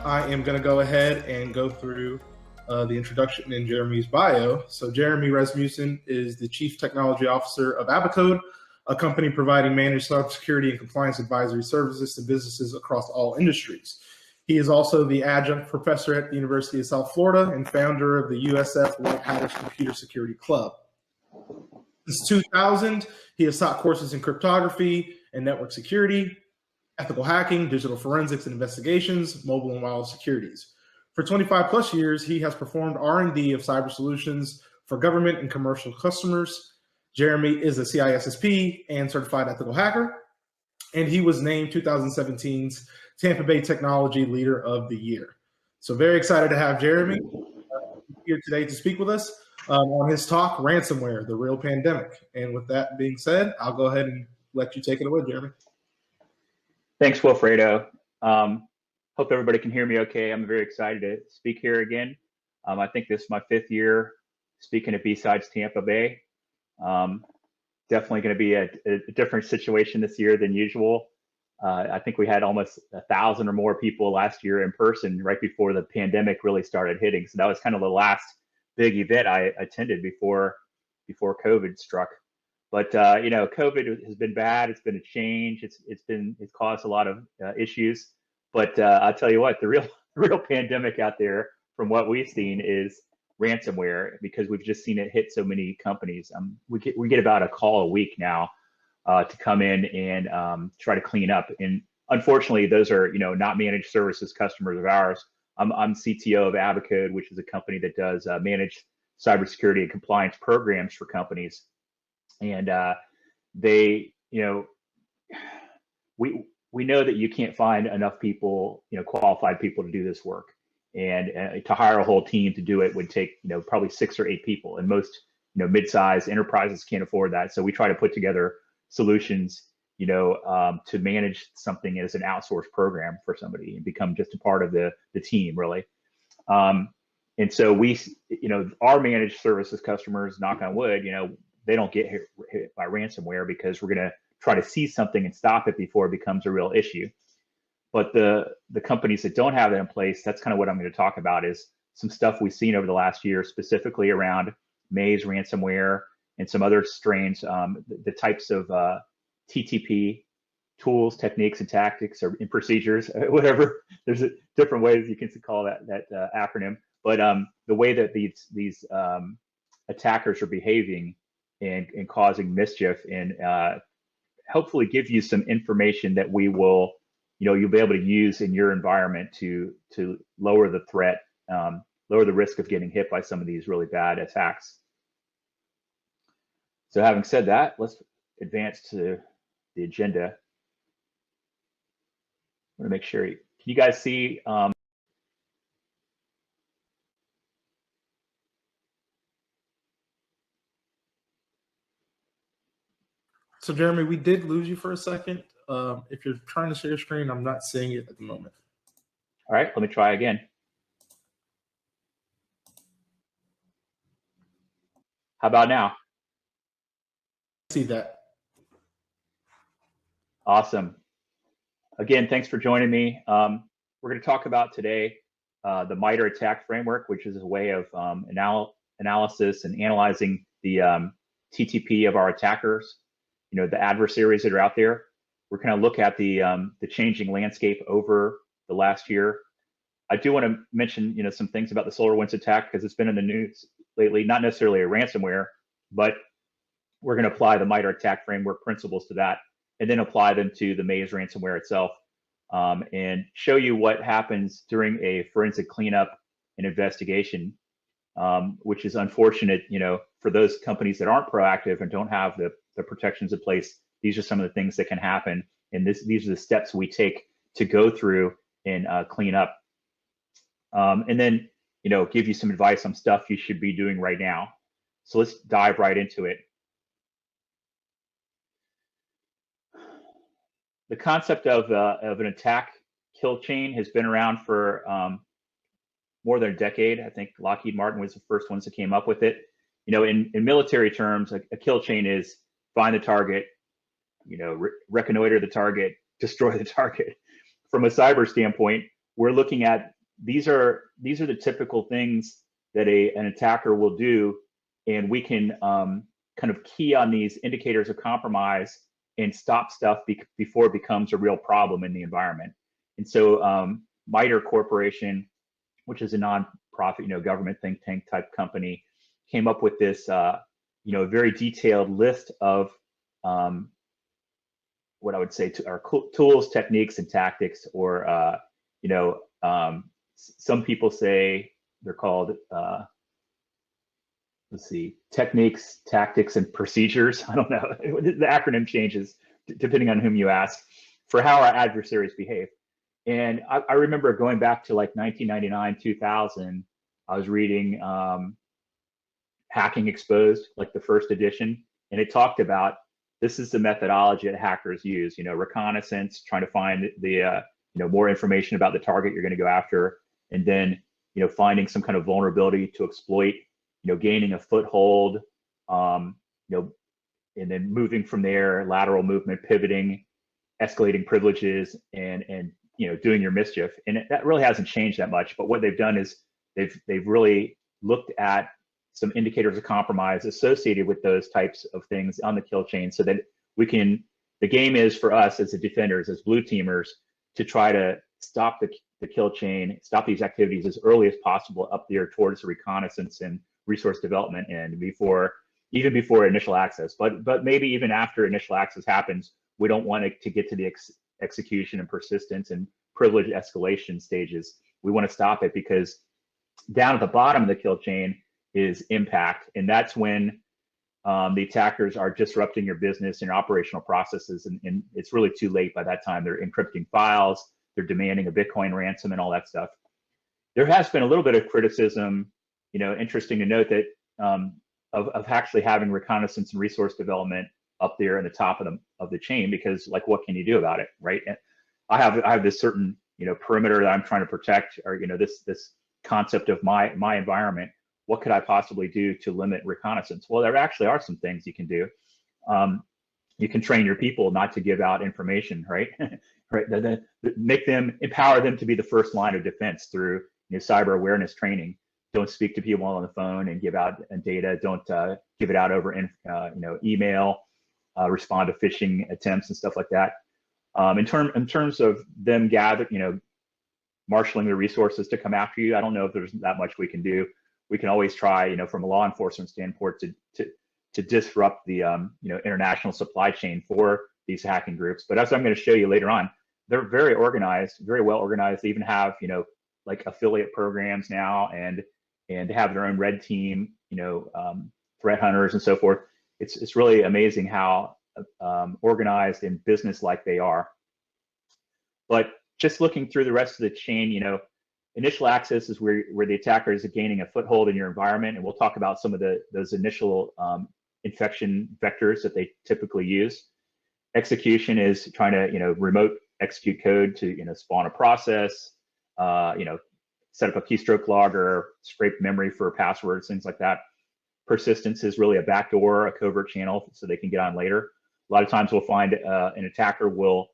I am going to go ahead and go through the introduction in Jeremy's bio. So Jeremy Rasmussen is the Chief Technology Officer of Abacode, a company providing managed cybersecurity and compliance advisory services to businesses across all industries. He is also the adjunct professor at the University of South Florida and founder of the USF White Hatters Computer Security Club. Since 2000, he has taught courses in cryptography and network security, ethical hacking, digital forensics and investigations, mobile and wireless securities. For 25 plus years, he has performed R&D of cyber solutions for government and commercial customers. Jeremy is a CISSP and certified ethical hacker, and he was named 2017's Tampa Bay Technology Leader of the Year. So very excited to have Jeremy here today to speak with us on his talk, Ransomware, the Real Pandemic. And with that being said, I'll go ahead and let you take it away, Jeremy. Thanks, Wilfredo. Hope everybody can hear me okay. I'm very excited to speak here again. I think this is my 5th year speaking at B-Sides Tampa Bay. Definitely going to be a different situation this year than usual. I think we had almost 1,000 or more people last year in person right before the pandemic really started hitting. So that was kind of the last big event I attended before COVID struck. But you know, COVID has been bad. It's been a change. It's caused a lot of issues. But I'll tell you what, the real pandemic out there, from what we've seen, is ransomware, because we've just seen it hit so many companies. We get about a call a week now to come in and try to clean up. And unfortunately, those are not managed services customers of ours. I'm CTO of Abacode, which is a company that does managed cybersecurity and compliance programs for companies. And they, we know that you can't find enough people, qualified people to do this work. And to hire a whole team to do it would take, probably 6 or 8 people. And most, mid-sized enterprises can't afford that. So we try to put together solutions, to manage something as an outsourced program for somebody and become just a part of the team, really. And so we, our managed services customers, knock on wood, they don't get hit by ransomware because we're going to try to see something and stop it before it becomes a real issue. But the companies that don't have that in place, that's kind of what I'm going to talk about, is some stuff we've seen over the last year, specifically around Maze ransomware and some other strains, the types of TTP tools, techniques, and tactics, or procedures, whatever. There's different ways you can call that acronym. But the way that these attackers are behaving and causing mischief, and hopefully give you some information that we will, you'll be able to use in your environment to lower the threat, lower the risk of getting hit by some of these really bad attacks. So having said that, let's advance to the agenda. I want to make sure, can you guys see? So Jeremy, we did lose you for a second. If you're trying to share your screen, I'm not seeing it at the moment. All right, let me try again. How about now? See that. Awesome. Again, thanks for joining me. We're going to talk about today the MITRE attack framework, which is a way of analysis and analyzing the TTP of our attackers, the adversaries that are out there. We're going to look at the changing landscape over the last year. I do want to mention, some things about the SolarWinds attack, because it's been in the news lately, not necessarily a ransomware, but we're going to apply the MITRE attack framework principles to that, and then apply them to the Maze ransomware itself, and show you what happens during a forensic cleanup and investigation, which is unfortunate, for those companies that aren't proactive and don't have the protections in place. These are some of the things that can happen, and these are the steps we take to go through and clean up, and then give you some advice on stuff you should be doing right now. So let's dive right into it. The concept of an attack kill chain has been around for more than a decade. I think Lockheed Martin was the first ones that came up with it. in military terms, a kill chain is find the target, reconnoiter the target, destroy the target. From a cyber standpoint, we're looking at these are the typical things that an attacker will do, and we can kind of key on these indicators of compromise and stop stuff before it becomes a real problem in the environment. And so MITRE Corporation, which is a non-profit, government think tank type company, came up with this, very detailed list of what I would say are tools, techniques, and tactics, or some people say they're called techniques, tactics, and procedures. I don't know. The acronym changes depending on whom you ask, for how our adversaries behave. And I remember going back to like 1999, 2000, I was reading Hacking Exposed, like the first edition, and it talked about this is the methodology that hackers use, reconnaissance, trying to find the, more information about the target you're going to go after, and then, finding some kind of vulnerability to exploit, gaining a foothold, and then moving from there, lateral movement, pivoting, escalating privileges, and doing your mischief. And that really hasn't changed that much. But what they've done is they've really looked at some indicators of compromise associated with those types of things on the kill chain, so that the game is for us as the defenders, as blue teamers, to try to stop the kill chain, stop these activities as early as possible up there towards the reconnaissance and resource development, and even before initial access. But maybe even after initial access happens, we don't want it to get to the execution and persistence and privilege escalation stages. We want to stop it, because down at the bottom of the kill chain is impact, and that's when the attackers are disrupting your business and your operational processes, and it's really too late by that time. They're encrypting files, they're demanding a Bitcoin ransom, and all that stuff. There has been a little bit of criticism, interesting to note, that of actually having reconnaissance and resource development up there in the top of the chain, because like, what can you do about it, right? And I have this certain perimeter that I'm trying to protect, or this concept of my environment. What could I possibly do to limit reconnaissance? Well, there actually are some things you can do. You can train your people not to give out information, right? Right. Empower them to be the first line of defense through cyber awareness training. Don't speak to people on the phone and give out data. Don't give it out over email. Respond to phishing attempts and stuff like that. In terms of them marshaling the resources to come after you, I don't know if there's that much we can do. We can always try, from a law enforcement standpoint, to disrupt the international supply chain for these hacking groups. But as I'm going to show you later on, they're very organized, very well organized. They even have like affiliate programs now, and have their own red team, threat hunters and so forth. It's really amazing how organized and business-like they are. But just looking through the rest of the chain, initial access is where the attacker is gaining a foothold in your environment, and we'll talk about some of those initial infection vectors that they typically use. Execution is trying to remote execute code to spawn a process, set up a keystroke logger, scrape memory for passwords, things like that. Persistence is really a backdoor, a covert channel, so they can get on later. A lot of times we'll find an attacker will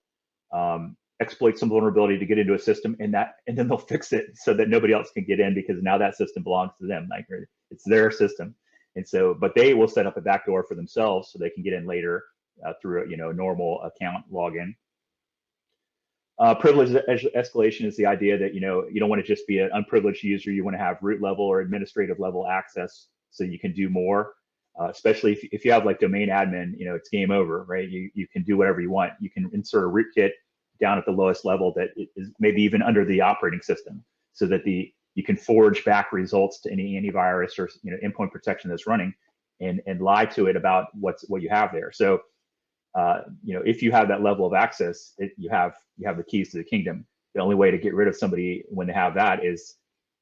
exploit some vulnerability to get into a system, and then they'll fix it so that nobody else can get in, because now that system belongs to them. Like, it's their system. And so, but they will set up a backdoor for themselves so they can get in later through a normal account login. Privilege escalation is the idea that you don't want to just be an unprivileged user. You want to have root level or administrative level access so you can do more. Especially if you have like domain admin, it's game over, right? You can do whatever you want. You can insert a rootkit down at the lowest level that is maybe even under the operating system, so that you can forge back results to any antivirus or endpoint protection that's running, and lie to it about what you have there. So if you have that level of access, you have the keys to the kingdom. The only way to get rid of somebody when they have that is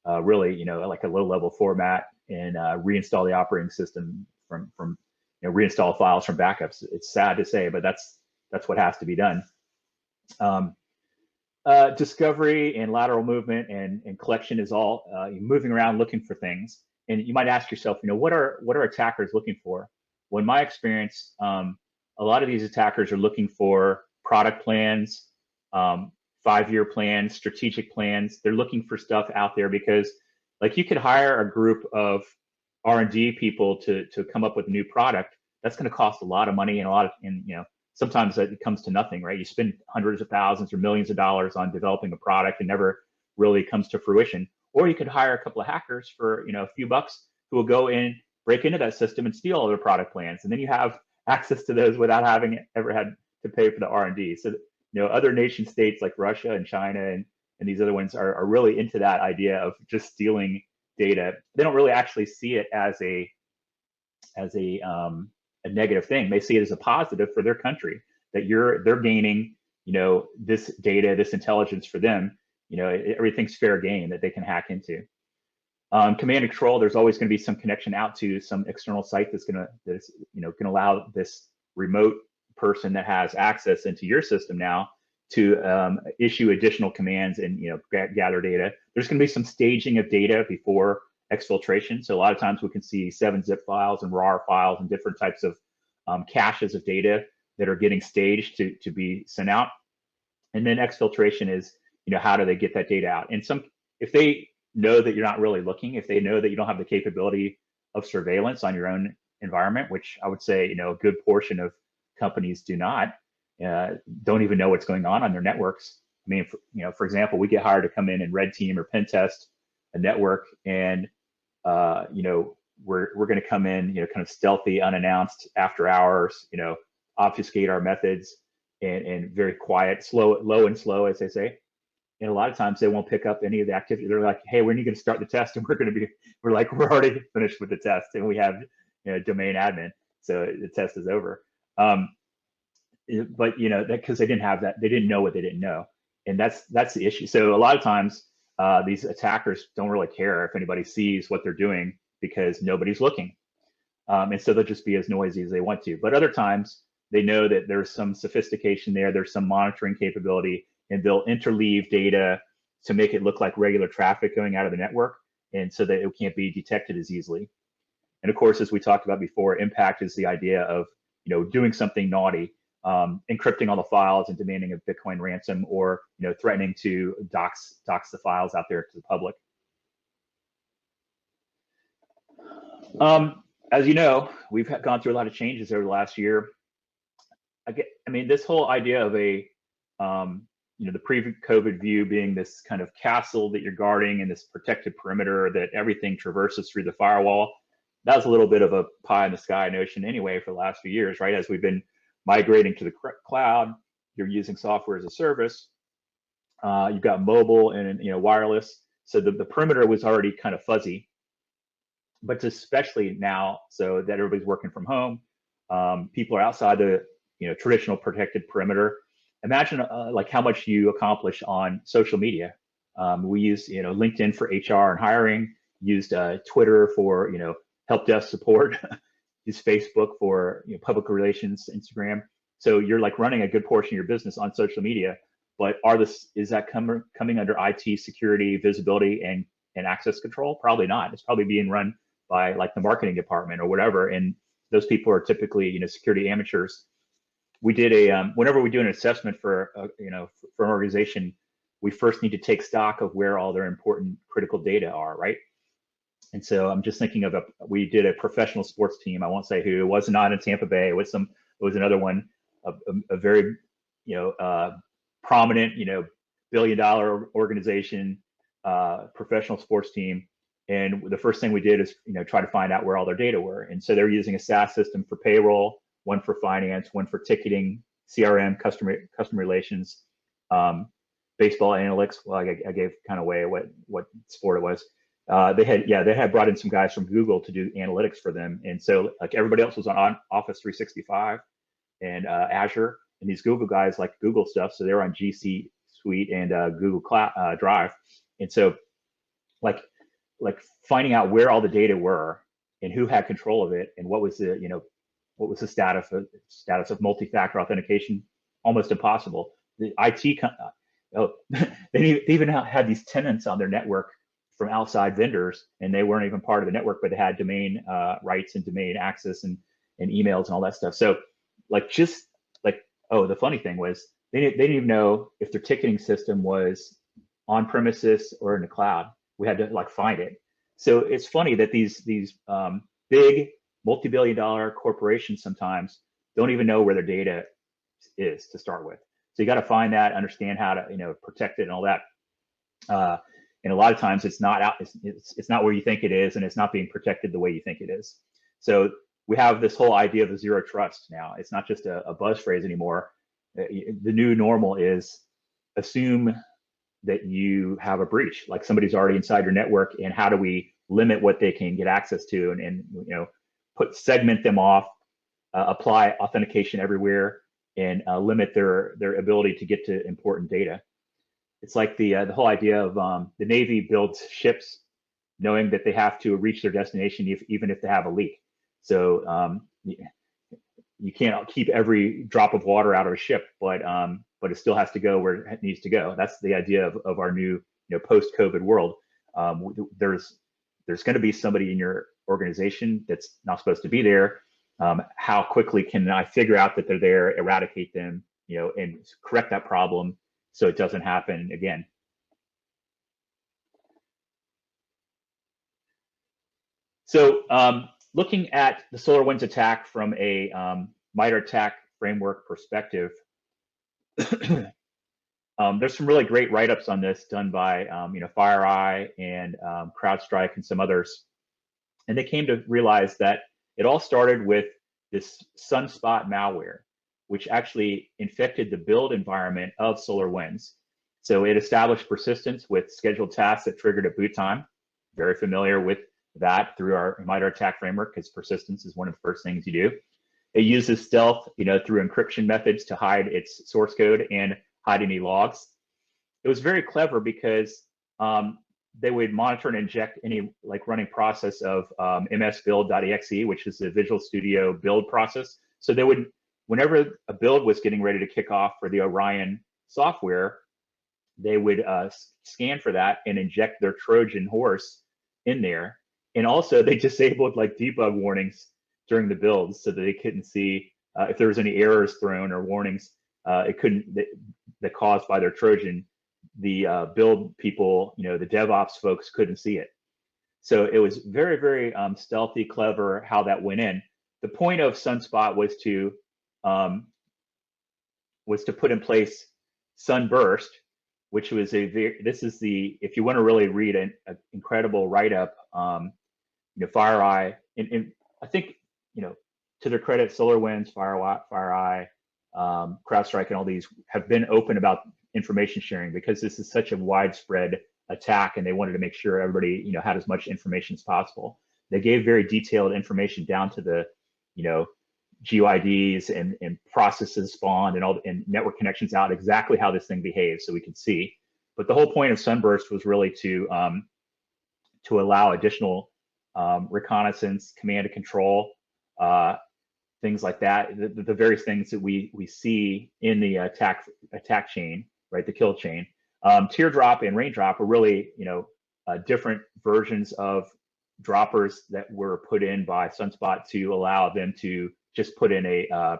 really like a low level format and reinstall the operating system from reinstall files from backups. It's sad to say, but that's what has to be done. Discovery and lateral movement and collection is all moving around looking for things. And you might ask yourself, what are attackers looking for? Well, in my experience, a lot of these attackers are looking for product plans, 5-year plans, strategic plans. They're looking for stuff out there because, like, you could hire a group of R&D people to come up with a new product. That's going to cost a lot of money and sometimes it comes to nothing, right? You spend hundreds of thousands or millions of dollars on developing a product and never really comes to fruition. Or you could hire a couple of hackers for a few bucks who will go in, break into that system and steal all their product plans, and then you have access to those without having ever had to pay for the R&D. So other nation states like Russia and China and these other ones are really into that idea of just stealing data. They don't really actually see it as a negative thing. They see it as a positive for their country, that they're gaining this data, this intelligence for them. Everything's fair game that they can hack into. Command and control, there's always going to be some connection out to some external site that's going to allow this remote person that has access into your system now to issue additional commands and gather data. There's going to be some staging of data before exfiltration. So a lot of times we can see 7-zip files and RAR files and different types of caches of data that are getting staged to be sent out. And then exfiltration is how do they get that data out? And if they know that you're not really looking, if they know that you don't have the capability of surveillance on your own environment, which I would say a good portion of companies do not, don't even know what's going on their networks. I mean, for example, we get hired to come in and red team or pen test a network, and we're going to come in kind of stealthy, unannounced, after hours, obfuscate our methods, and very quiet, low and slow, as they say. And a lot of times they won't pick up any of the activity. They're like, hey, when are you going to start the test? And we're like, we're already finished with the test, and we have domain admin, so the test is over. But that because they didn't have that, they didn't know what they didn't know, and that's the issue. So a lot of times these attackers don't really care if anybody sees what they're doing because nobody's looking, and so they'll just be as noisy as they want to. But other times they know that there's some sophistication there, there's some monitoring capability, and they'll interleave data to make it look like regular traffic going out of the network, and so that it can't be detected as easily. And of course, as we talked about before, impact is the idea of doing something naughty, encrypting all the files and demanding a Bitcoin ransom, or threatening to dox the files out there to the public. As you know, we've gone through a lot of changes over the last year. I mean, this whole idea of the pre-COVID view being this kind of castle that you're guarding and this protected perimeter that everything traverses through the firewall, that was a little bit of a pie in the sky notion anyway for the last few years, right? As we've been migrating to the cloud, you're using software as a service, you've got mobile and wireless, so the perimeter was already kind of fuzzy. But especially now, so that everybody's working from home, people are outside the traditional protected perimeter. Imagine like how much you accomplish on social media. We use LinkedIn for HR and hiring, used Twitter for help desk support, use Facebook for public relations, Instagram. So you're like running a good portion of your business on social media. But is that coming under IT security, visibility, and access control? Probably not. It's probably being run by like the marketing department or whatever, and those people are typically security amateurs. We did whenever we do an assessment for for an organization, we first need to take stock of where all their important critical data are, right? And so I'm just thinking of we did a professional sports team. I won't say who. It was not in Tampa Bay. It was another one, a very prominent billion-dollar organization, professional sports team. And the first thing we did is try to find out where all their data were. And so they're using a SaaS system for payroll, one for finance, one for ticketing, CRM, customer relations, baseball analytics. Well, I gave kind of away what sport it was. They had brought in some guys from Google to do analytics for them. And so like everybody else was on Office 365 and Azure, and these Google guys like Google stuff. So they were on GC Suite and Google Cloud Drive. And so like finding out where all the data were and who had control of it and what was the status of multi-factor authentication, almost impossible. The IT they even had these tenants on their network from outside vendors, and they weren't even part of the network, but they had domain rights and domain access and emails and all that stuff. So like, just like, oh, the funny thing was they didn't even know if their ticketing system was on premises or in the cloud. We had to like find it. So it's funny that these big multi-billion-dollar corporations sometimes don't even know where their data is to start with. So you got to find that, understand how to protect it and all that. And a lot of times it's not out. It's not where you think it is, and it's not being protected the way you think it is. So we have this whole idea of the zero trust now. It's not just a buzz phrase anymore. The new normal is assume that you have a breach, like somebody's already inside your network, and how do we limit what they can get access to, and segment them off, apply authentication everywhere, and limit their ability to get to important data. It's like the whole idea of the Navy builds ships knowing that they have to reach their destination even if they have a leak. So you can't keep every drop of water out of a ship, but it still has to go where it needs to go. That's the idea of our new post-COVID world. There's going to be somebody in your organization that's not supposed to be there. How quickly can I figure out that they're there, eradicate them, and correct that problem so it doesn't happen again? So looking at the SolarWinds attack from a MITRE attack framework perspective, there's some really great write-ups on this done by FireEye and CrowdStrike and some others. And they came to realize that it all started with this Sunspot malware, which actually infected the build environment of SolarWinds. So it established persistence with scheduled tasks that triggered at boot time. Very familiar with that through our MITRE attack framework, because persistence is one of the first things you do. It uses stealth, through encryption methods to hide its source code and hide any logs. It was very clever because they would monitor and inject any running process of msbuild.exe, which is the Visual Studio build process. So they would, whenever a build was getting ready to kick off for the Orion software, they would scan for that and inject their Trojan horse in there. And also they disabled debug warnings during the builds so that they couldn't see if there was any errors thrown or warnings. It couldn't, that caused by their Trojan, the build people, the DevOps folks couldn't see it. So it was very, very stealthy, clever how that went in. The point of Sunspot was to put in place Sunburst, which was if you want to really read an incredible write-up, FireEye, and I think, to their credit, SolarWinds, FireEye, CrowdStrike, and all these have been open about information sharing, because this is such a widespread attack, and they wanted to make sure everybody, had as much information as possible. They gave very detailed information down to the, GUIDs and processes spawned and network connections out, exactly how this thing behaves, so we could see. But the whole point of Sunburst was really to allow additional reconnaissance, command and control, things like that, the various things that we see in the attack chain, right, the kill chain. Teardrop and Raindrop are really, different versions of droppers that were put in by Sunspot to allow them to just put in a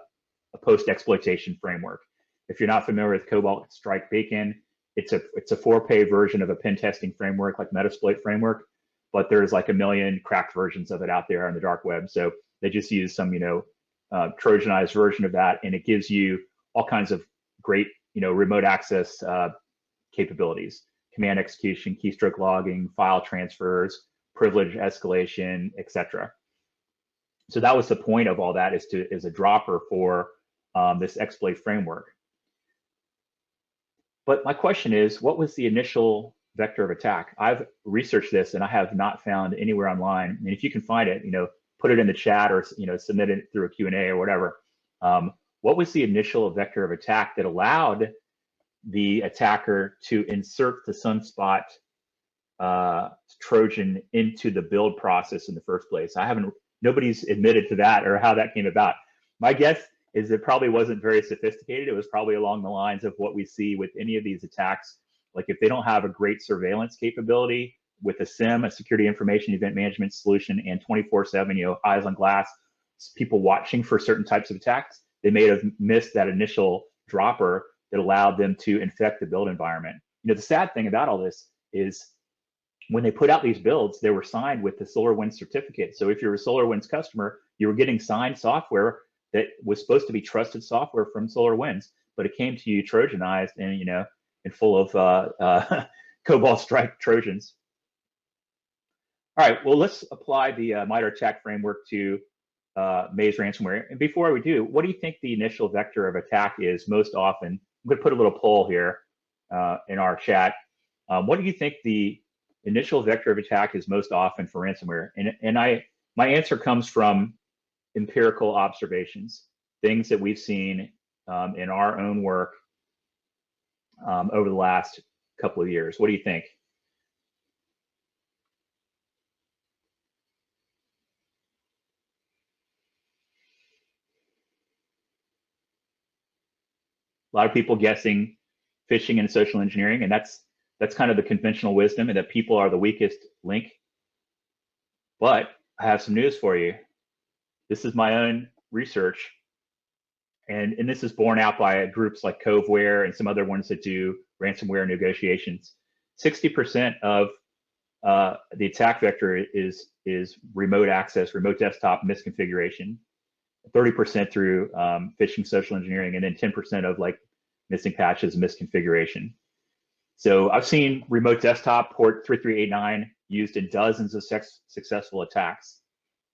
post-exploitation framework. If you're not familiar with Cobalt Strike Beacon, it's a 4-pay version of a pen testing framework like Metasploit framework, but there's like a million cracked versions of it out there on the dark web. So they just use some, Trojanized version of that, and it gives you all kinds of great, remote access capabilities, command execution, keystroke logging, file transfers, privilege escalation, etc. So that was the point of all that, is a dropper for this exploit framework. But my question is, what was the initial vector of attack? I've researched this and I have not found anywhere online. And if you can find it, put it in the chat or submit it through a Q&A or whatever. What was the initial vector of attack that allowed the attacker to insert the Sunspot Trojan into the build process in the first place? Nobody's admitted to that or how that came about. My guess is it probably wasn't very sophisticated. It was probably along the lines of what we see with any of these attacks. Like if they don't have a great surveillance capability, with a SIM, a security information event management solution, and 24/7, eyes on glass, people watching for certain types of attacks, they may have missed that initial dropper that allowed them to infect the build environment. The sad thing about all this is when they put out these builds, they were signed with the SolarWinds certificate. So if you're a SolarWinds customer, you were getting signed software that was supposed to be trusted software from SolarWinds, but it came to you Trojanized and full of Cobalt Strike Trojans. All right, well, let's apply the MITRE attack framework to Maze ransomware. And before we do, what do you think the initial vector of attack is most often? I'm going to put a little poll here in our chat. What do you think the initial vector of attack is most often for ransomware? And my answer comes from empirical observations, things that we've seen in our own work over the last couple of years. What do you think? A lot of people guessing phishing and social engineering, and that's kind of the conventional wisdom, and that people are the weakest link. But I have some news for you. This is my own research, and this is borne out by groups like Coveware and some other ones that do ransomware negotiations. 60% of the attack vector is remote access, remote desktop misconfiguration. 30% through phishing, social engineering, and then 10% of like missing patches, misconfiguration. So I've seen remote desktop port 3389 used in dozens of successful attacks.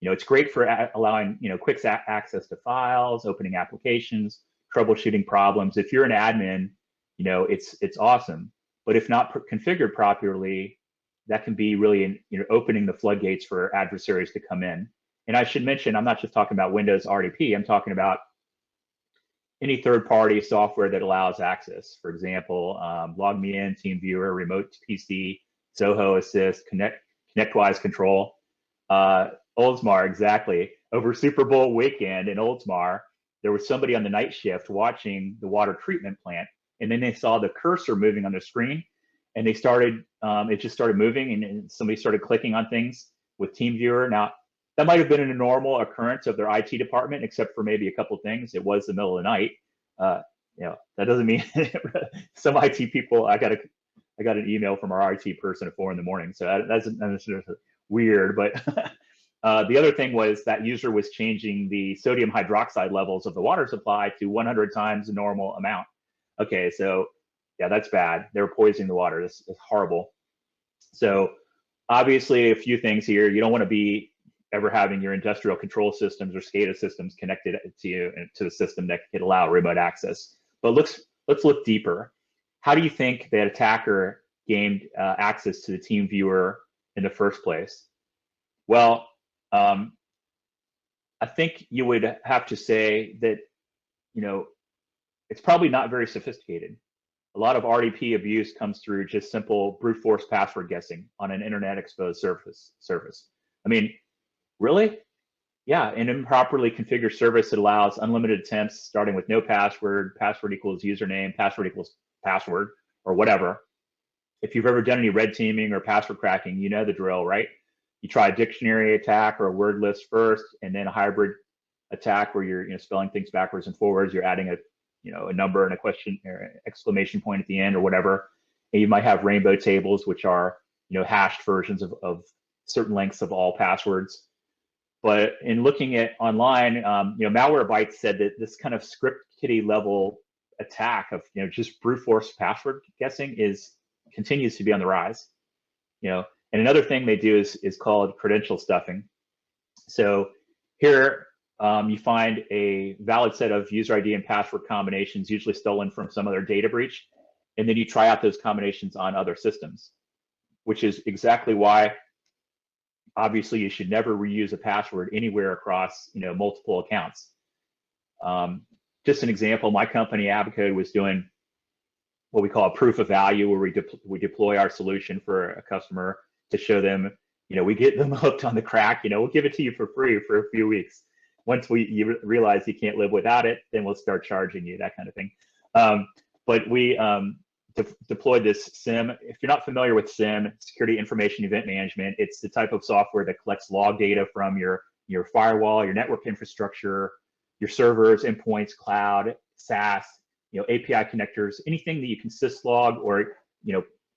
It's great for allowing quick access to files, opening applications, troubleshooting problems. If you're an admin, it's awesome. But if not configured properly, that can be really opening the floodgates for adversaries to come in. And I should mention, I'm not just talking about Windows RDP, I'm talking about any third-party software that allows access. For example, LogMeIn, TeamViewer, Remote PC, Zoho Assist, ConnectWise Control. Oldsmar, exactly. Over Super Bowl weekend in Oldsmar, there was somebody on the night shift watching the water treatment plant, and then they saw the cursor moving on the screen, and they started, it just started moving, and somebody started clicking on things with TeamViewer. Now, that might have been a normal occurrence of their IT department, except for maybe a couple of things. It was the middle of the night. That doesn't mean some IT people. I got an email from our IT person at 4 in the morning, so that's weird. But the other thing was that user was changing the sodium hydroxide levels of the water supply to 100 times the normal amount. Okay, so yeah, that's bad. They're poisoning the water. This is horrible. So obviously, a few things here. You don't want to be ever having your industrial control systems or SCADA systems connected to you and to the system that could allow remote access. But let's look deeper. How do you think that attacker gained access to the TeamViewer in the first place? Well, I think you would have to say that it's probably not very sophisticated. A lot of RDP abuse comes through just simple brute force password guessing on an internet exposed surface. I mean, really? Yeah, an improperly configured service that allows unlimited attempts starting with no password, password equals username, password equals password, or whatever. If you've ever done any red teaming or password cracking, you know the drill, right? You try a dictionary attack or a word list first, and then a hybrid attack where you're spelling things backwards and forwards. You're adding a number and a question or exclamation point at the end or whatever. And you might have rainbow tables, which are hashed versions of certain lengths of all passwords. But in looking at online, Malwarebytes said that this kind of script kiddie level attack of just brute force password guessing continues to be on the rise. And another thing they do is called credential stuffing. So here you find a valid set of user ID and password combinations, usually stolen from some other data breach, and then you try out those combinations on other systems, which is exactly why obviously you should never reuse a password anywhere across multiple accounts. Just an example, my company Abacode was doing what we call a proof of value, where we deploy our solution for a customer to show them, we get them hooked on the crack, we'll give it to you for free for a few weeks. Once you realize you can't live without it, then we'll start charging you, that kind of thing. But we deployed this SIEM. If you're not familiar with SIEM, Security Information Event Management, it's the type of software that collects log data from your firewall, your network infrastructure, your servers, endpoints, cloud, SaaS, API connectors, anything that you can syslog or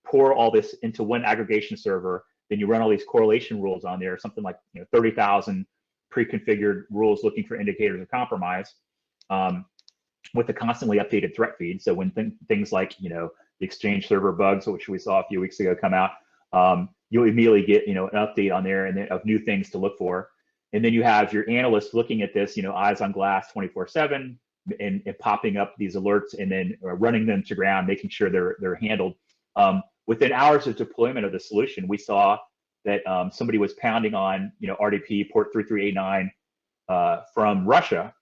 pour all this into one aggregation server. Then you run all these correlation rules on there, something like 30,000 pre-configured rules looking for indicators of compromise, with the constantly updated threat feed. So when things like the Exchange server bugs, which we saw a few weeks ago, come out, you'll immediately get an update on there and then of new things to look for. And then you have your analysts looking at this, eyes on glass 24/7, and popping up these alerts and then running them to ground, making sure they're handled. Within hours of deployment of the solution, we saw that somebody was pounding on RDP port 3389 from Russia,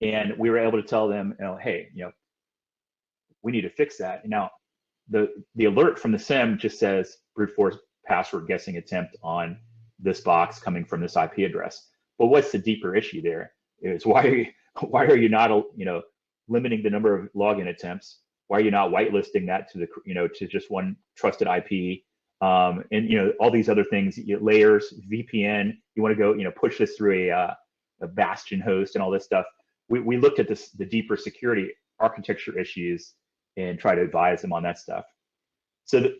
and we were able to tell them, hey, we need to fix that. Now, the alert from the SIEM just says brute force password guessing attempt on this box coming from this IP address. But what's the deeper issue there? Is why are you not limiting the number of login attempts? Why are you not whitelisting that to to just one trusted IP? And all these other things, layers, VPN. You want to go push this through a bastion host and all this stuff. We looked at the deeper security architecture issues and try to advise them on that stuff. So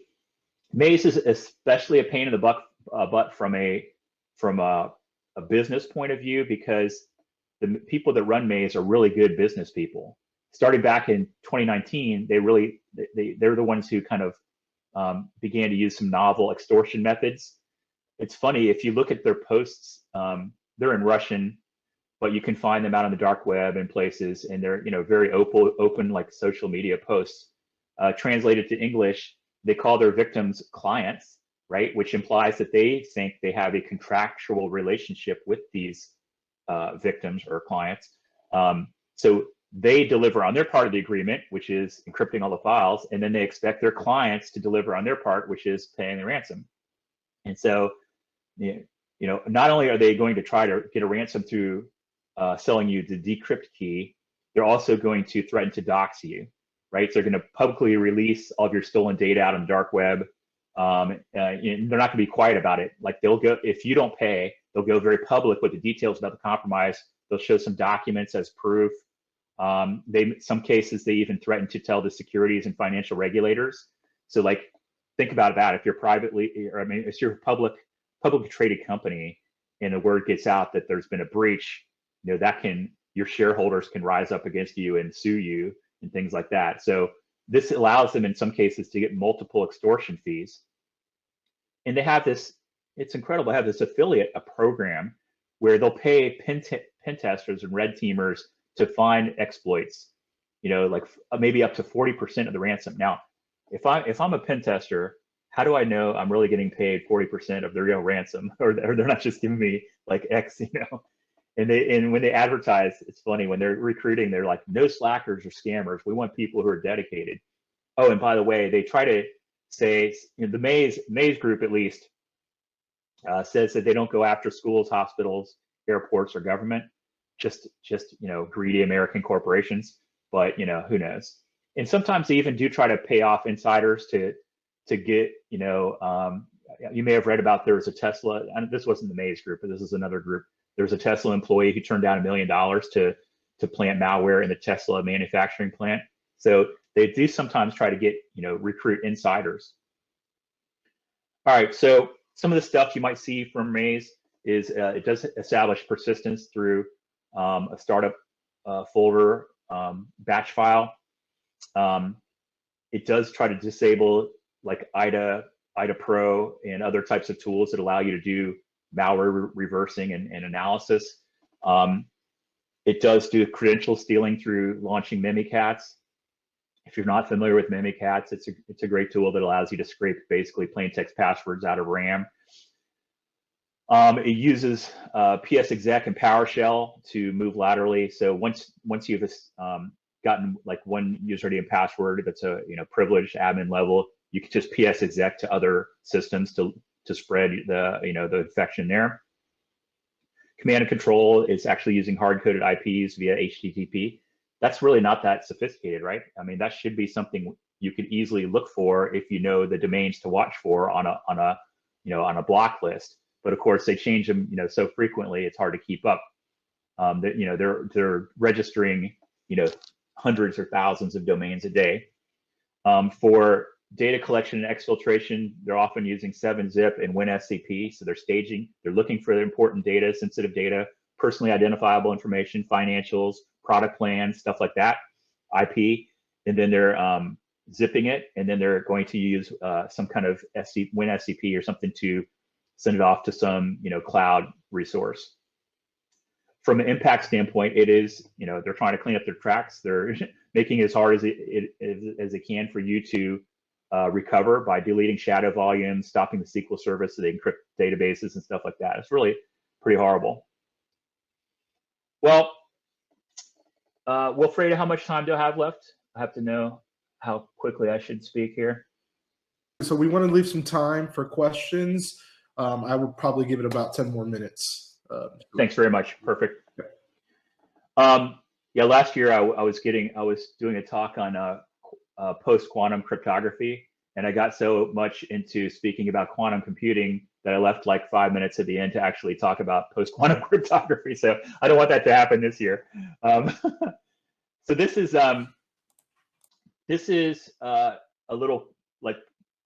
Maze is especially a pain in the butt from a business point of view, because the people that run Maze are really good business people. Starting back in 2019, they're the ones who kind of began to use some novel extortion methods. It's funny, if you look at their posts, they're in Russian, but you can find them out on the dark web and places, and they're very open like social media posts. Translated to English, they call their victims clients, right? Which implies that they think they have a contractual relationship with these victims or clients. So they deliver on their part of the agreement, which is encrypting all the files, and then they expect their clients to deliver on their part, which is paying the ransom. And so, not only are they going to try to get a ransom through selling you the decrypt key, they're also going to threaten to dox you, right? So they're going to publicly release all of your stolen data out on the dark web. They're not going to be quiet about it. Like, they'll go, if you don't pay, they'll go very public with the details about the compromise. They'll show some documents as proof. Some cases, they even threaten to tell the securities and financial regulators. So, like, think about that. If you're if you're a publicly traded company and the word gets out that there's been a breach, your shareholders can rise up against you and sue you and things like that. So this allows them in some cases to get multiple extortion fees. And they have this, it's incredible, they have this affiliate, a program where they'll pay pen testers and red teamers to find exploits, like maybe up to 40% of the ransom. Now, if I'm a pen tester, how do I know I'm really getting paid 40% of the real ransom, or they're not just giving me like X, And when they advertise, it's funny, when they're recruiting, they're like, no slackers or scammers. We want people who are dedicated. Oh, and by the way, they try to say, the Maze group at least says that they don't go after schools, hospitals, airports, or government, just greedy American corporations. But who knows? And sometimes they even do try to pay off insiders to get, you may have read about, there was a Tesla, and this wasn't the Maze group, but this is another group. There was a Tesla employee who turned down $1 million to plant malware in the Tesla manufacturing plant. So they do sometimes try to get, recruit insiders. All right, so some of the stuff you might see from Maze is it does establish persistence through a startup folder batch file. It does try to disable like IDA Pro and other types of tools that allow you to do malware reversing and analysis. It does do credential stealing through launching Mimikatz. If you're not familiar with Mimikatz, it's a great tool that allows you to scrape basically plain text passwords out of RAM. It uses ps-exec and PowerShell to move laterally. So once you've gotten like one username and password that's a privileged admin level, you can just ps-exec to other systems to spread the infection there. Command and control is actually using hard-coded IPs via HTTP. That's really not that sophisticated, right? I mean, that should be something you could easily look for if you know the domains to watch for on a block list. But of course, they change them so frequently, it's hard to keep up. They're registering hundreds or thousands of domains a day. For data collection and exfiltration, they're often using 7-zip and WinSCP. So they're looking for the important data, sensitive data, personally identifiable information, financials, product plans, stuff like that, IP, and then they're zipping it, and then they're going to use some kind of WinSCP or something to send it off to some cloud resource. From an impact standpoint, it is they're trying to clean up their tracks. They're making it as hard as they can for you to recover by deleting shadow volumes, stopping the SQL service so they encrypt databases and stuff like that. It's really pretty horrible. Well, Wilfredo, how much time do I have left? I have to know how quickly I should speak here. So we want to leave some time for questions. I would probably give it about 10 more minutes. Thanks very much. Perfect. Yeah, last year I was doing a talk on post-quantum cryptography, and I got so much into speaking about quantum computing that I left like 5 minutes at the end to actually talk about post-quantum cryptography. So I don't want that to happen this year. So this is a little like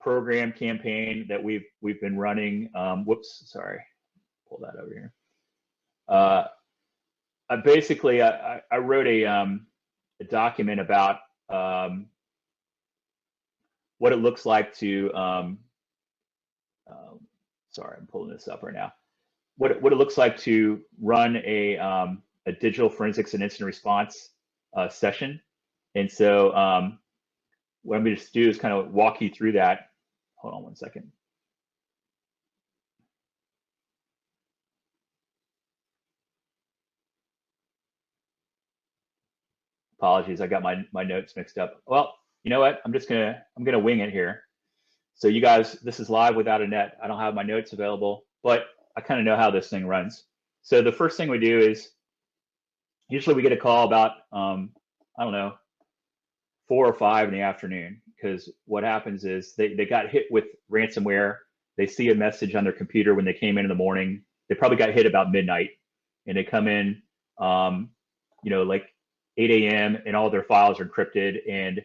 program campaign that we've been running. Whoops, sorry, pull that over here. Basically, I wrote a document about what it looks like to. Sorry, I'm pulling this up right now. What it looks like to run a digital forensics and incident response session, and so what I'm going to do is kind of walk you through that. Hold on one second. Apologies, I got my notes mixed up. Well, you know what? I'm gonna wing it here. So you guys, this is live without a net. I don't have my notes available, but I kind of know how this thing runs. So the first thing we do is usually we get a call about I don't know, 4 or 5 in the afternoon, because what happens is they got hit with ransomware. They see a message on their computer when they came in the morning. They probably got hit about midnight, and they come in like 8 a.m. and all their files are encrypted. And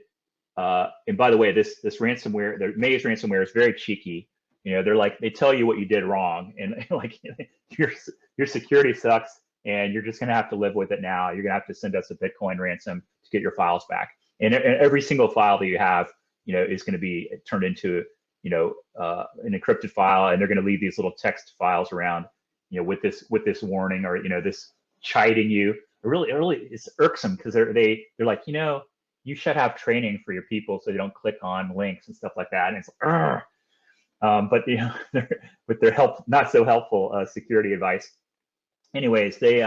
by the way, this ransomware, the Maze ransomware, is very cheeky. They're like, they tell you what you did wrong, and like your security sucks, and you're just gonna have to live with it now. You're gonna have to send us a Bitcoin ransom to get your files back. And every single file that you have, is going to be turned into an encrypted file, and they're going to leave these little text files around, with this warning, or this chiding you. Really, it's irksome, because they're like, you should have training for your people so they don't click on links and stuff like that. And it's but with their not so helpful security advice. Anyways, they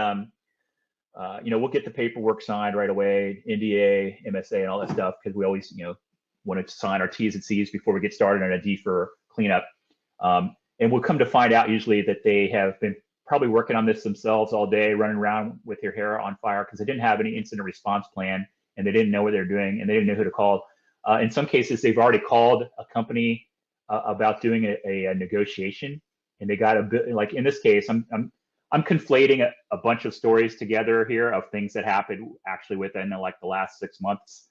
we'll get the paperwork signed right away, NDA, MSA, and all that stuff, because we always want to sign our T's and C's before we get started on a D for cleanup. And we'll come to find out usually that they have been probably working on this themselves all day, running around with their hair on fire, because they didn't have any incident response plan, and they didn't know what they're doing, and they didn't know who to call. In some cases, they've already called a company about doing a negotiation, and they got a bit, like in this case, I'm conflating a bunch of stories together here of things that happened actually within like the last 6 months.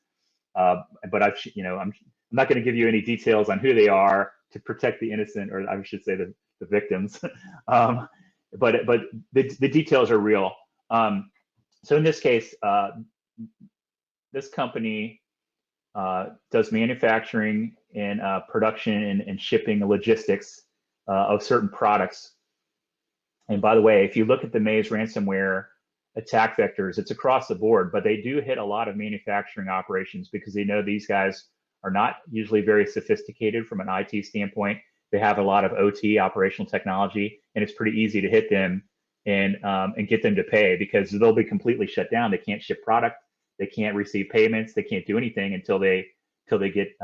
But I'm not going to give you any details on who they are to protect the innocent, or I should say the victims. But the details are real. So in this case, this company does manufacturing and production and shipping and logistics of certain products. And by the way, if you look at the Maze ransomware attack vectors, it's across the board, but they do hit a lot of manufacturing operations, because they know these guys are not usually very sophisticated from an IT standpoint. They have a lot of OT, operational technology, and it's pretty easy to hit them and get them to pay, because they'll be completely shut down. They can't ship product, they can't receive payments, they can't do anything until they get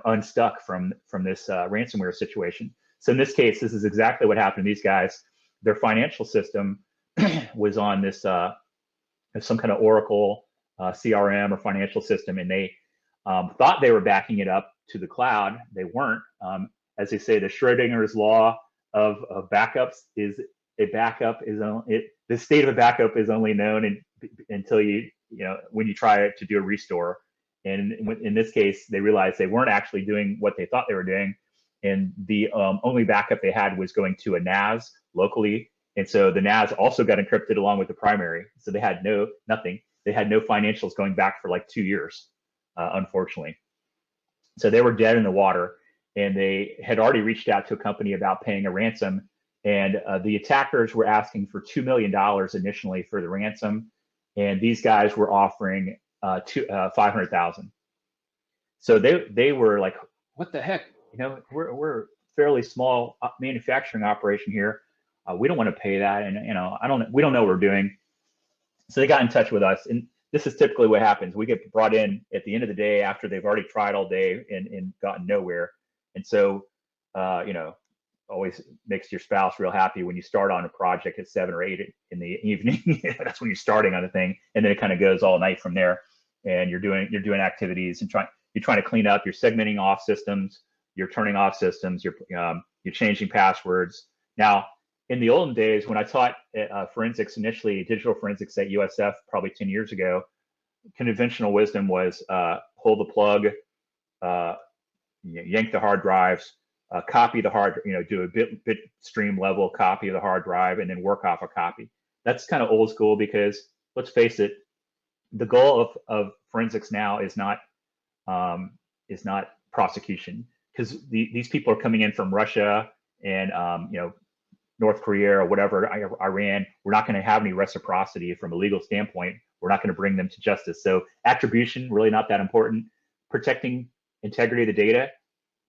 unstuck from this ransomware situation. So in this case, this is exactly what happened to these guys. Their financial system was on this some kind of Oracle CRM or financial system, and they thought they were backing it up to the cloud. They weren't. As they say, the Schrodinger's law of backups is a backup is the state of a backup is only known until when you try to do a restore. And in this case, they realized they weren't actually doing what they thought they were doing. And the only backup they had was going to a NAS locally. And so the NAS also got encrypted along with the primary. So they had nothing. They had no financials going back for like 2 years, unfortunately. So they were dead in the water, and they had already reached out to a company about paying a ransom. And the attackers were asking for $2 million initially for the ransom. And these guys were offering $500,000. So they were like, what the heck? We're a fairly small manufacturing operation here. We don't want to pay that, and we don't know what we're doing. So they got in touch with us, and this is typically what happens. We get brought in at the end of the day after they've already tried all day and gotten nowhere. And so, always makes your spouse real happy when you start on a project at 7 or 8 in the evening. That's when you're starting on the thing, and then it kind of goes all night from there. And you're doing activities and you're trying to clean up. You're segmenting off systems. You're turning off systems. You're changing passwords. Now, in the olden days, when I taught forensics initially, digital forensics at USF probably 10 years ago, conventional wisdom was pull the plug, yank the hard drives, copy the hard, do a bit stream level copy of the hard drive, and then work off a copy. That's kind of old school because, let's face it, the goal of forensics now is not prosecution, because these people are coming in from Russia and North Korea or whatever, Iran. We're not going to have any reciprocity from a legal standpoint. We're not going to bring them to justice. So attribution, really not that important. Protecting integrity of the data,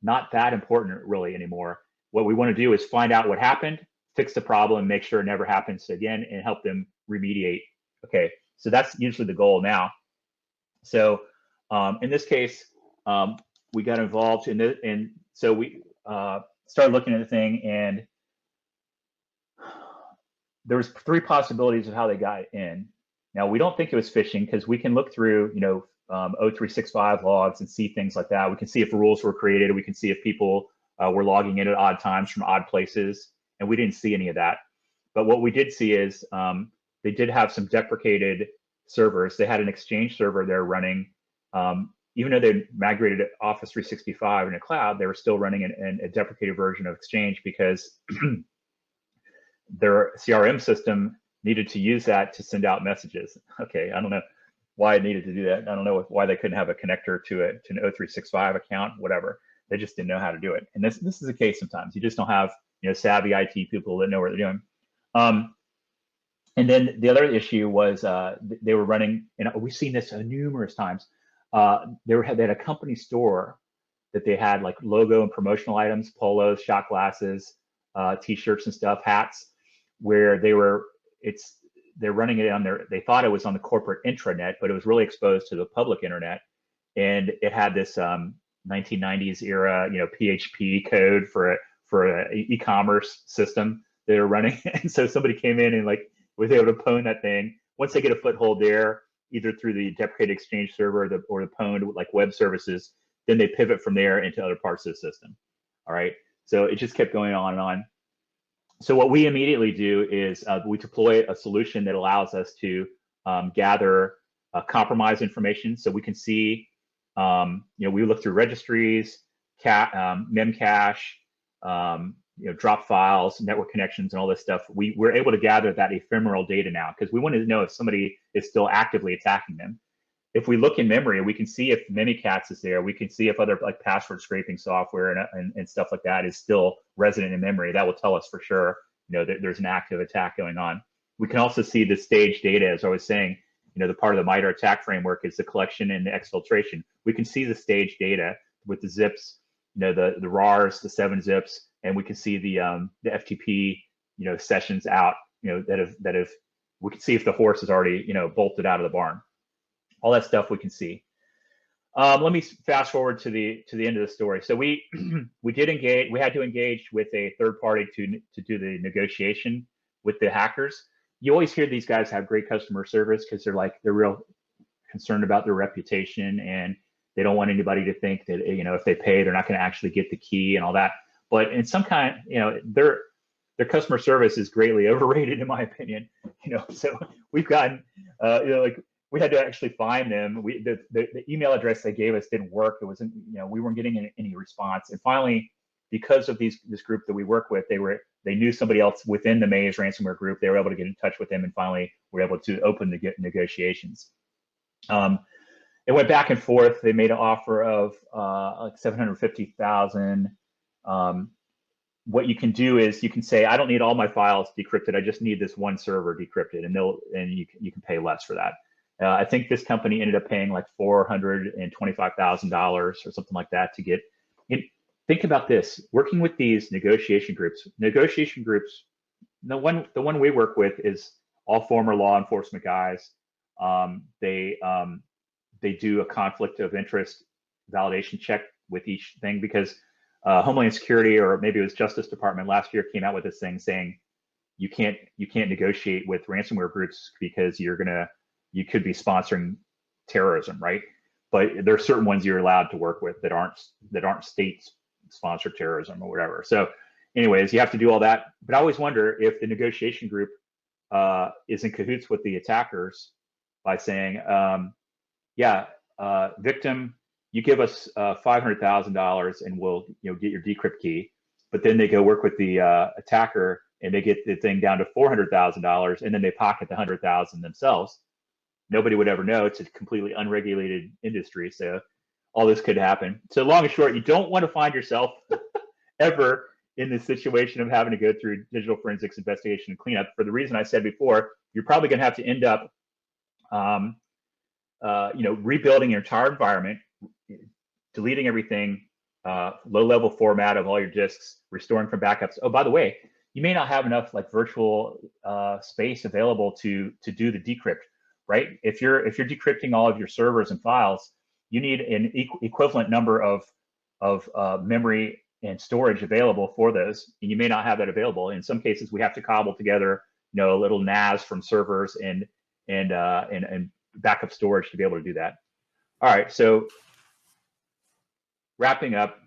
not that important really anymore. What we want to do is find out what happened, fix the problem, make sure it never happens again, and help them remediate. Okay, so that's usually the goal now. So in this case, we got involved in it, and so we started looking at the thing, and there was 3 possibilities of how they got in. Now, we don't think it was phishing because we can look through, 0365 logs and see things like that. We can see if rules were created. We can see if people were logging in at odd times from odd places, and we didn't see any of that. But what we did see is they did have some deprecated servers. They had an Exchange server they're running. Even though they migrated Office 365 in the cloud, they were still running a deprecated version of Exchange because their CRM system needed to use that to send out messages. Okay, I don't know why it needed to do that. I don't know why they couldn't have a connector to an O365 account, whatever. They just didn't know how to do it. And this is the case sometimes. You just don't have savvy IT people that know what they're doing. And then the other issue was they were running, and we've seen this numerous times. They had a company store that they had like logo and promotional items, polos, shot glasses, T-shirts and stuff, hats, where they're running it on they thought it was on the corporate intranet, but it was really exposed to the public internet. And it had this 1990s era, PHP code for an e-commerce system they were running. And so somebody came in and was able to pwn that thing. Once they get a foothold there, either through the deprecated Exchange server or the pwned web services, then they pivot from there into other parts of the system. All right. So it just kept going on and on. So what we immediately do is we deploy a solution that allows us to gather compromise information. So we can see, we look through registries, memcache, drop files, network connections, and all this stuff. We're able to gather that ephemeral data now because we want to know if somebody is still actively attacking them. If we look in memory, we can see if Mimikatz is there. We can see if other password scraping software and stuff like that is still resident in memory. That will tell us for sure, that there's an active attack going on. We can also see the stage data, as I was saying. The part of the MITRE attack framework is the collection and the exfiltration. We can see the stage data with the zips, the RARs, the 7 zips, and we can see the FTP, sessions out, that have. We can see if the horse is already, bolted out of the barn. All that stuff we can see. Let me fast forward to the end of the story. So we did engage. We had to engage with a third party to do the negotiation with the hackers. You always hear these guys have great customer service because they're real concerned about their reputation, and They don't want anybody to think that, you know, if they pay, they're not going to actually get the key and all that. But in some kind, you know, their customer service is greatly overrated, in my opinion. You know, so we've gotten, you know, like we had to actually find them. The email address they gave us didn't work. It wasn't, you know, we weren't getting any response. And finally, because of this group that we work with, they knew somebody else within the Maze ransomware group. They were able to get in touch with them, and finally were able to open the negotiations. It went back and forth. They made an offer of like $750,000. What you can do is you can say, I don't need all my files decrypted. I just need this one server decrypted, and you can pay less for that. I think this company ended up paying like $425,000 or something like that to get it. Think about this: working with these negotiation groups. The one we work with is all former law enforcement guys. They do a conflict of interest validation check with each thing, because Homeland Security, or maybe it was Justice Department last year, came out with this thing saying you can't negotiate with ransomware groups because you could be sponsoring terrorism, right? But there are certain ones you're allowed to work with that aren't state-sponsored terrorism or whatever. So, anyways, you have to do all that. But I always wonder if the negotiation group is in cahoots with the attackers by saying, victim, you give us $500,000 and we'll get your decrypt key. But then they go work with the attacker and they get the thing down to $400,000, and then they pocket the $100,000 themselves. Nobody would ever know. It's a completely unregulated industry, so all this could happen. So long and short, you don't want to find yourself ever in this situation of having to go through digital forensics investigation and cleanup. For the reason I said before, you're probably going to have to end up, rebuilding your entire environment, deleting everything, low-level format of all your disks, restoring from backups. Oh, by the way, you may not have enough like virtual space available to do the decrypt, right? If you're decrypting all of your servers and files, you need an equivalent number of memory and storage available for those, and you may not have that available. In some cases, we have to cobble together, a little NAS from servers and backup storage to be able to do that. All right, so wrapping up,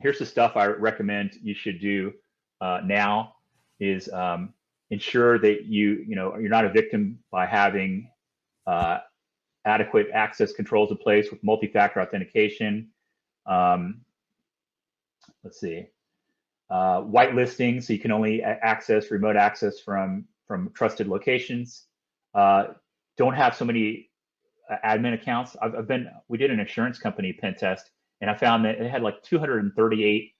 here's the stuff I recommend you should do now is ensure that you're not a victim by having adequate access controls in place with multi-factor authentication. Let's see, whitelisting, so you can only access remote access from trusted locations. Don't have so many admin accounts. We did an insurance company pen test, and I found that it had like 238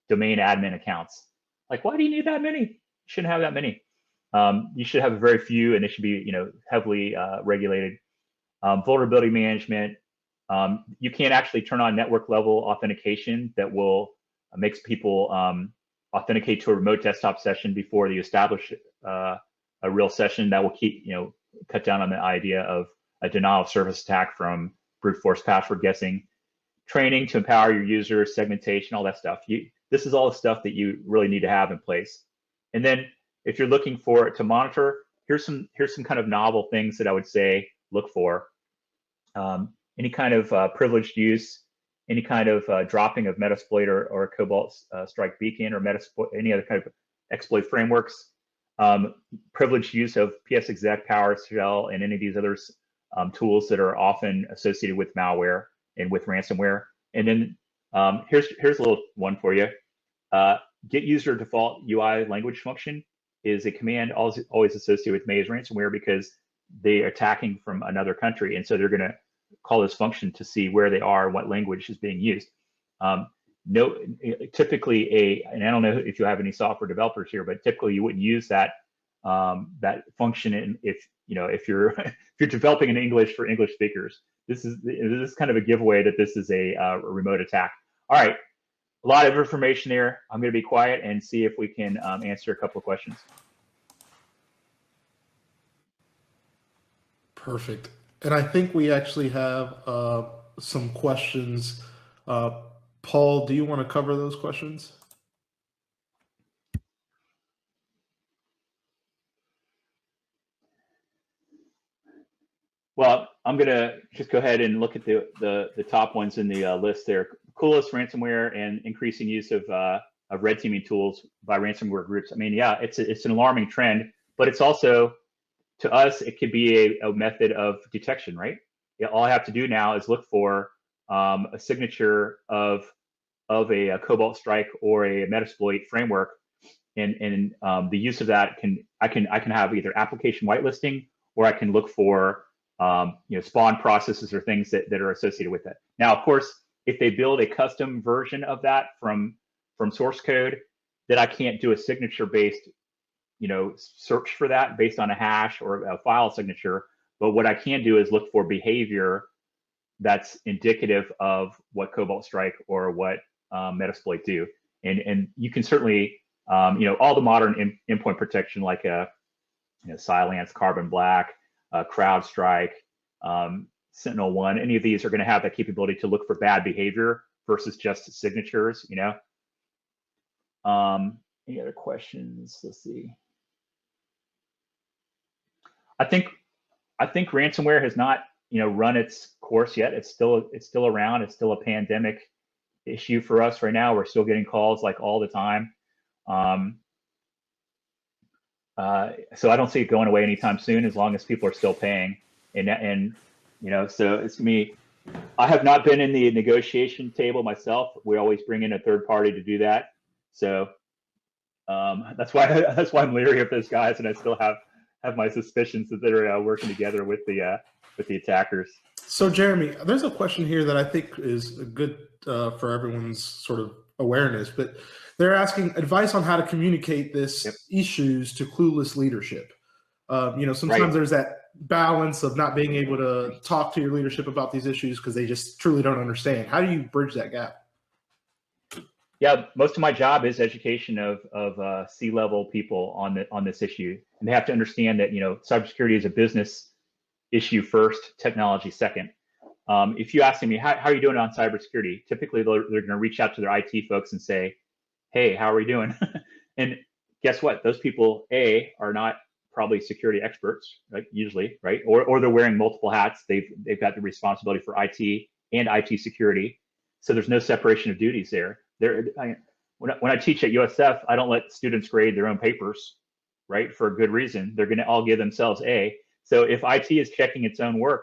domain admin accounts. Like, why do you need that many? You shouldn't have that many. You should have very few, and they should be, heavily regulated. Vulnerability management. You can't actually turn on network level authentication that will makes people authenticate to a remote desktop session before you establish a real session. That will keep, cut down on the idea of a denial of service attack from brute force password guessing. Training to empower your users, segmentation, all that stuff. This is all the stuff that you really need to have in place. And then if you're looking to monitor, here's some kind of novel things that I would say look for. Any kind of privileged use, any kind of dropping of Metasploit or a Cobalt Strike beacon or any other kind of exploit frameworks. Privileged use of PSExec, PowerShell, and any of these other tools that are often associated with malware and with ransomware. And then here's a little one for you. Get user default UI language function is a command always associated with Maze ransomware, because they are attacking from another country, and so they're going to call this function to see where they are and what language is being used. Typically and I don't know if you have any software developers here, but typically you wouldn't use that function if you're developing in English for English speakers. This is kind of a giveaway that this is a remote attack. All right, a lot of information there. I'm going to be quiet and see if we can answer a couple of questions. Perfect. And I think we actually have some questions. Paul, do you want to cover those questions? Well, I'm gonna just go ahead and look at the top ones in the list there. Coolest ransomware and increasing use of red teaming tools by ransomware groups. I mean, yeah, it's an alarming trend, but it's also, to us, it could be a method of detection, right? Yeah, all I have to do now is look for a signature of a Cobalt Strike or a Metasploit framework, and the use of that I can have either application whitelisting, or I can look for spawn processes or things that are associated with it. Now, of course, if they build a custom version of that from source code, that I can't do a signature-based search for that based on a hash or a file signature. But what I can do is look for behavior that's indicative of what Cobalt Strike or what Metasploit do. And you can certainly, all the modern endpoint protection like Cylance, Carbon Black, CrowdStrike, SentinelOne, any of these are going to have that capability to look for bad behavior versus just signatures. Any other questions? Let's see. I think ransomware has not run its course yet. It's still around. It's still a pandemic issue for us right now. We're still getting calls like all the time. So I don't see it going away anytime soon, as long as people are still paying. And so it's me. I have not been in the negotiation table myself. We always bring in a third party to do that. So that's why I'm leery of those guys, and I still have my suspicions that they're working together with the attackers. So Jeremy, there's a question here that I think is good for everyone's sort of awareness, but they're asking advice on how to communicate this issues to clueless leadership. Sometimes there's that balance of not being able to talk to your leadership about these issues because they just truly don't understand. How do you bridge that gap? Yeah, most of my job is education of C-level people on this issue, and they have to understand that cybersecurity is a business issue first, technology second. If you ask me how are you doing on cybersecurity, typically they're going to reach out to their IT folks and say, "Hey, how are we doing?" And guess what? Those people are not probably security experts, right? Usually, right? Or they're wearing multiple hats. They've got the responsibility for IT and IT security, so there's no separation of duties there. When I teach at USF, I don't let students grade their own papers, right? For a good reason. They're going to all give themselves A. So if IT is checking its own work,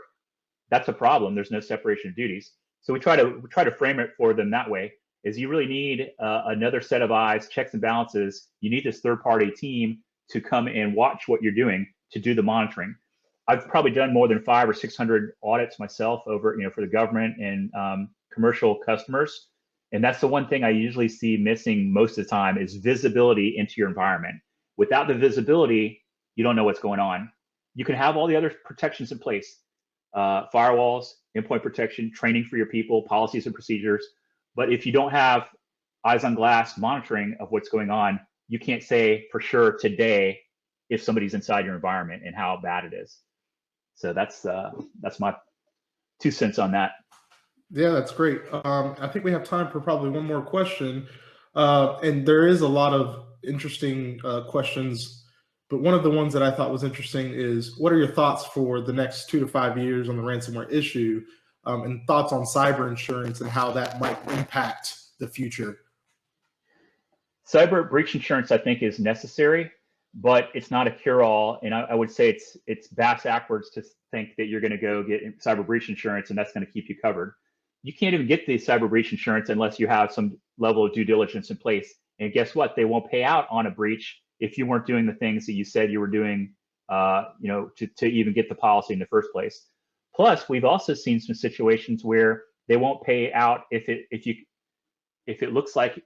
that's a problem. There's no separation of duties. So we try to frame it for them that way. Is you really need another set of eyes, checks and balances. You need this third-party team to come and watch what you're doing to do the monitoring. I've probably done more than 500 or 600 audits myself over, for the government and commercial customers. And that's the one thing I usually see missing most of the time is visibility into your environment. Without the visibility, you don't know what's going on. You can have all the other protections in place, firewalls, endpoint protection, training for your people, policies and procedures. But if you don't have eyes on glass monitoring of what's going on, you can't say for sure today if somebody's inside your environment and how bad it is. So that's my 2 cents on that. Yeah, that's great. I think we have time for probably one more question. And there is a lot of interesting questions, but one of the ones that I thought was interesting is, what are your thoughts for the next 2 to 5 years on the ransomware issue, and thoughts on cyber insurance and how that might impact the future? Cyber breach insurance, I think, is necessary, but it's not a cure-all. And I would say it's backwards to think that you're going to go get cyber breach insurance and that's going to keep you covered. You can't even get the cyber breach insurance unless you have some level of due diligence in place. And guess what? They won't pay out on a breach if you weren't doing the things that you said you were doing, to even get the policy in the first place. Plus, we've also seen some situations where they won't pay out if it looks like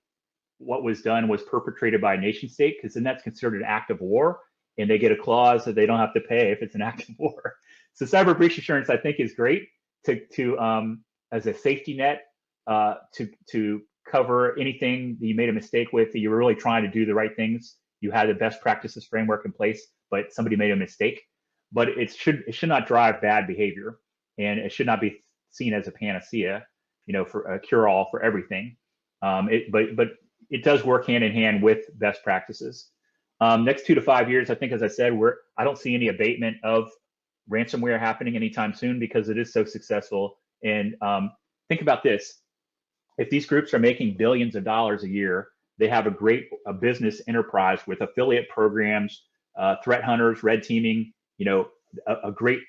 what was done was perpetrated by a nation state, because then that's considered an act of war, and they get a clause that they don't have to pay if it's an act of war. So cyber breach insurance, I think, is great to as a safety net to cover anything that you made a mistake with, that you were really trying to do the right things. You had the best practices framework in place, but somebody made a mistake. But it should not drive bad behavior, and it should not be seen as a panacea, for a cure-all for everything. But it does work hand in hand with best practices. Next 2 to 5 years, I think, as I said, I don't see any abatement of ransomware happening anytime soon because it is so successful. And think about this. If these groups are making billions of dollars a year, they have a business enterprise with affiliate programs, threat hunters, red teaming, a great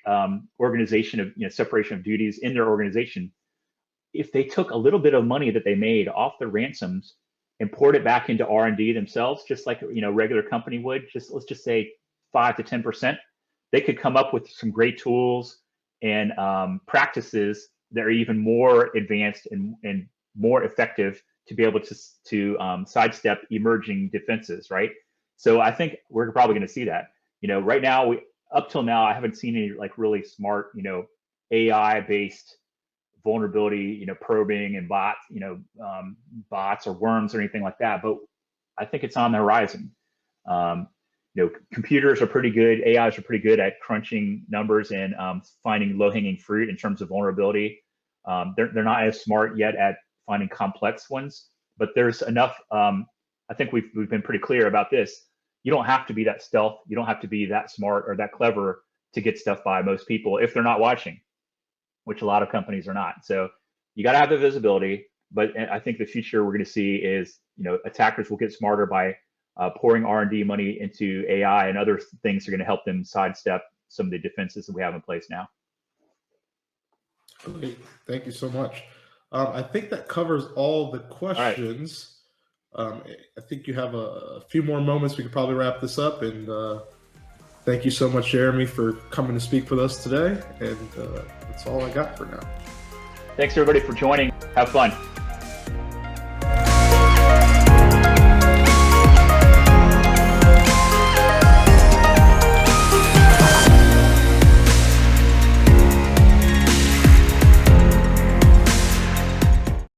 organization of separation of duties in their organization. If they took a little bit of money that they made off the ransoms and poured it back into R&D themselves, just like a regular company would, let's just say 5 to 10%, they could come up with some great tools and practices that are even more advanced and more effective to be able to sidestep emerging defenses, right? So I think we're probably going to see that. Right now, up till now, I haven't seen any really smart, AI-based vulnerability, probing and bots or worms or anything like that. But I think it's on the horizon. Computers are pretty good, AIs are pretty good at crunching numbers and finding low-hanging fruit in terms of vulnerability. They're not as smart yet at finding complex ones, but there's enough. I think we've been pretty clear about this. You don't have to be that stealth. You don't have to be that smart or that clever to get stuff by most people if they're not watching, which a lot of companies are not. So you got to have the visibility. But I think the future we're going to see is, attackers will get smarter by pouring R&D money into AI and other things that are going to help them sidestep some of the defenses that we have in place now. Okay, thank you so much. I think that covers all the questions. All right. I think you have a few more moments. We could probably wrap this up. And thank you so much, Jeremy, for coming to speak with us today. And that's all I got for now. Thanks, everybody, for joining. Have fun.